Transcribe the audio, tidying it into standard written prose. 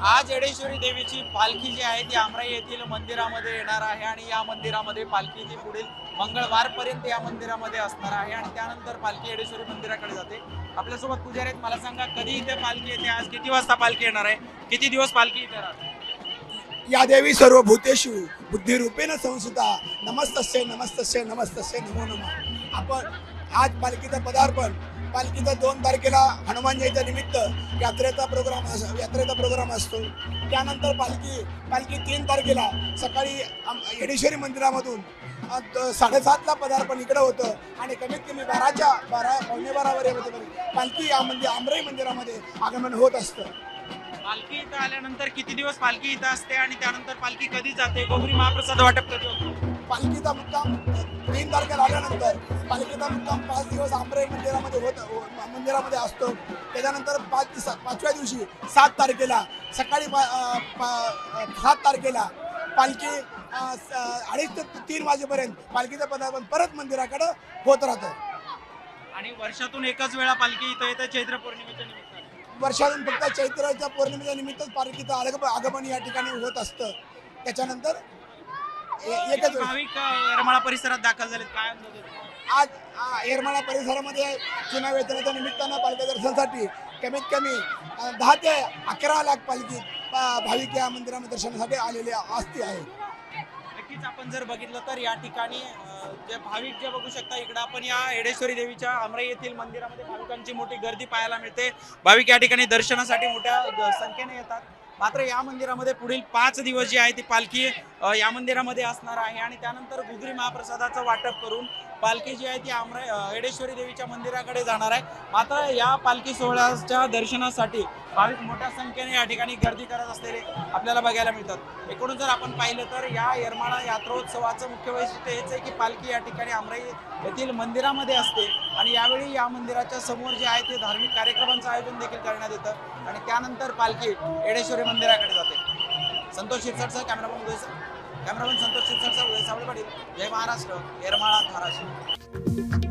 आज येडेश्वरी देवीची पालखी जी आहे ती आमराई येथील मंदिरामध्ये येणार आहे आणि या मंदिरामध्ये पालखी ती पुढील मंगळवारपर्यंत या मंदिरामध्ये असणार आहे आणि त्यानंतर पालखी येडेश्वरी मंदिराकडे जाते. आपल्यासोबत पुजारी आहेत. मला सांगा, कधी इथे पालखी येते, आज किती वाजता पालखी येणार आहे, किती दिवस पालखी इथे राहते? या देवी सर्वभूतेषु बुद्धिरूपेण संस्थिता नमस्तस्यै नमस्तस्यै नमस्तस्यै नमो नमः. आपण आज पालखीचं पदार्पण, पालखीचा 2 तारखेला हनुमान जयंती निमित्त यात्रेचा प्रोग्राम असतो. त्यानंतर पालखी 3 तारखेला सकाळी येडेश्वरी मंदिरामधून 7:30ला पदार्पण इकडं होतं आणि कमीत कमी 12 वाजेपर्यंत पालखी या आमराई मंदिरामध्ये आगमन होत असतं. पालखी इथं आल्यानंतर किती दिवस पालखी इथं असते आणि त्यानंतर पालखी कधी जाते? गोगरी महाप्रसाद वाटप कधी होतो? पालखीचा मुक्काम 3 तारखेला आल्यानंतर पालखीचा मुक्काम 5 दिवस आमराई मंदिरामध्ये असतो. त्याच्यानंतर 5व्या दिवशी 7 तारखेला सकाळी 7 तारखेला पालखी 2:30 ते 3 वाजेपर्यंत पालखीचं पदार्पण परत मंदिराकडे होत राहतं. आणि वर्षातून एकच वेळा पालखी इथं येते, चैत्र पौर्णिमेच्या निमित्ताने. वर्षातून फक्त चैत्राच्या पौर्णिमेच्या निमित्तच पालखीचं आगमन या ठिकाणी होत असतं. त्याच्यानंतर एकच भाविक येरमाळा परिसरात दाखल झालेत, काय अंदाज आहे? आज येरमाळा परिसरामध्ये चुना वेतनाच्या निमित्तानं पालखी दर्शनासाठी कमीत कमी 10 ते 11 लाख पालखी भाविक या मंदिरामध्ये दर्शनासाठी आलेले आहे. नक्कीच आपण जर बघितलं तर या ठिकाणी जे भाविक जे बघू शकता, इकडं आपण या येडेश्वरी देवीच्या आमराई येथील मंदिरामध्ये भाविकांची मोठी गर्दी पाहायला मिळते. भाविक या ठिकाणी दर्शनासाठी मोठ्या संख्येने येतात. मात्र या मंदिरामध्ये पुढील 5 दिवस जी आहे ती पालखी या मंदिरामध्ये असणार आहे आणि त्यानंतर घुगरी महाप्रसादाचं वाटप करून पालखी जी आहे ती येडेश्वरी देवीच्या मंदिराकडे जाणार आहे. मात्र या पालखी सोहळ्याच्या दर्शनासाठी भाविक मोठ्या संख्येने या ठिकाणी गर्दी करत असलेले आपल्याला बघायला मिळतात. एकूणच जर आपण पाहिलं तर या येरमाळा यात्रोत्सवाचं मुख्य वैशिष्ट्य हेच आहे की पालखी या ठिकाणी आमराई येथील मंदिरामध्ये असते आणि यावेळी या मंदिराच्या समोर जे आहे ते धार्मिक कार्यक्रमांचं आयोजन देखील करण्यात येतं आणि त्यानंतर पालखी येडेश्वरी मंदिराकडे जाते. संतोष शिरसाटसह कॅमेरामन संतोष शिरसाटसह उदय सावळे पाटील, जय महाराष्ट्र, येरमाळा, धाराशिव.